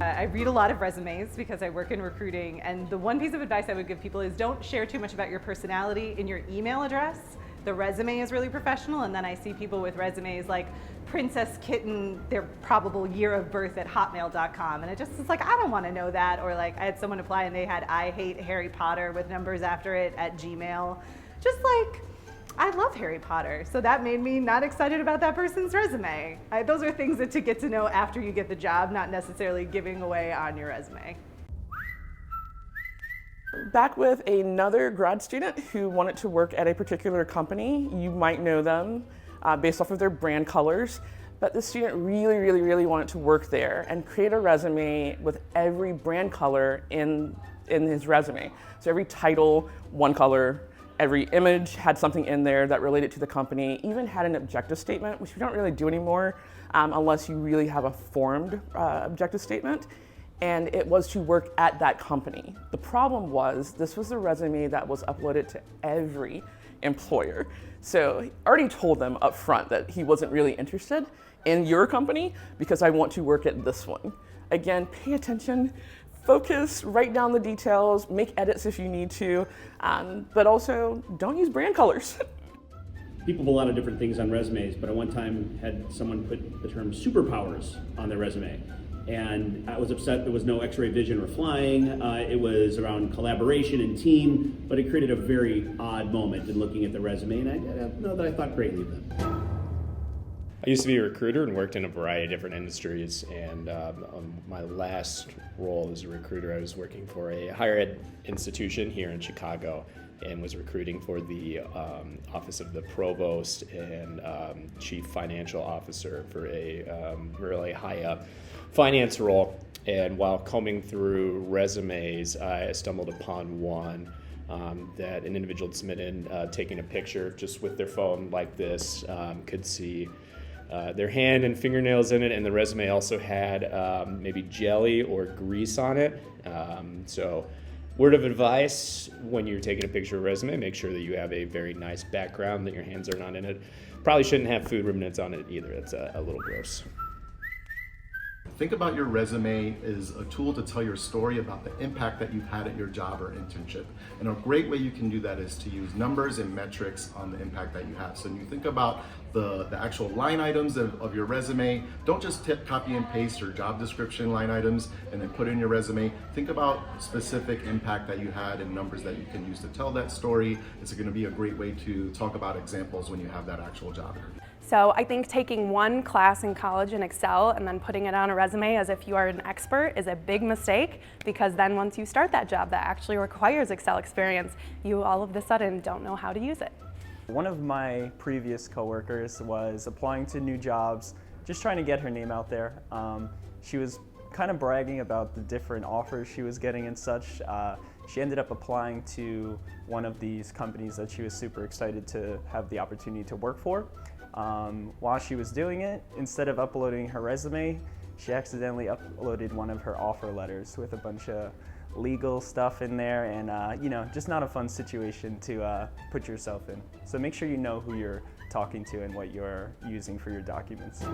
I read a lot of resumes because I work in recruiting, and the one piece of advice I would give people is don't share too much about your personality in your email address. The resume is really professional, and then I see people with resumes like Princess Kitten, their probable year of birth at hotmail.com, and it's like, I don't want to know that. Or like I had someone apply and they had I hate Harry Potter with numbers after it at Gmail. Just like, I love Harry Potter, so that made me not excited about that person's resume. Those are things that to get to know after you get the job, not necessarily giving away on your resume. Back with another grad student who wanted to work at a particular company. You might know them based off of their brand colors, but the student really wanted to work there and create a resume with every brand color in his resume. So every title, one color. Every image had something in there that related to the company, even had an objective statement, which we don't really do anymore unless you really have a formed objective statement. And it was to work at that company. The problem was this was a resume that was uploaded to every employer. So he already told them up front that he wasn't really interested in your company because I want to work at this one. Again, pay attention. Focus, write down the details, make edits if you need to, but also don't use brand colors. People put a lot of different things on resumes, but at one time had someone put the term superpowers on their resume. And I was upset there was no x-ray vision or flying. It was around collaboration and team, but it created a very odd moment in looking at the resume, and I don't know that I thought greatly of them. I used to be a recruiter and worked in a variety of different industries, and on my last role as a recruiter, I was working for a higher ed institution here in Chicago and was recruiting for the office of the provost and chief financial officer for a really high up finance role. And while combing through resumes, I stumbled upon one that an individual had submitted taking a picture just with their phone like this, could see their hand and fingernails in it, and the resume also had maybe jelly or grease on it. So word of advice, when you're taking a picture of a resume, make sure that you have a very nice background, that your hands are not in it. Probably shouldn't have food remnants on it either. That's a little gross. Think about your resume as a tool to tell your story about the impact that you've had at your job or internship. And a great way you can do that is to use numbers and metrics on the impact that you have. So when you think about the actual line items of your resume, don't just copy and paste your job description line items and then put in your resume. Think about specific impact that you had and numbers that you can use to tell that story. It's going to be a great way to talk about examples when you have that actual job interview. So I think taking one class in college in Excel and then putting it on a resume as if you are an expert is a big mistake, because then once you start that job that actually requires Excel experience, you all of a sudden don't know how to use it. One of my previous coworkers was applying to new jobs, just trying to get her name out there. She was kind of bragging about the different offers she was getting and such. She ended up applying to one of these companies that she was super excited to have the opportunity to work for. While she was doing it, instead of uploading her resume, she accidentally uploaded one of her offer letters with a bunch of legal stuff in there, and just not a fun situation to put yourself in. So make sure you know who you're talking to and what you're using for your documents.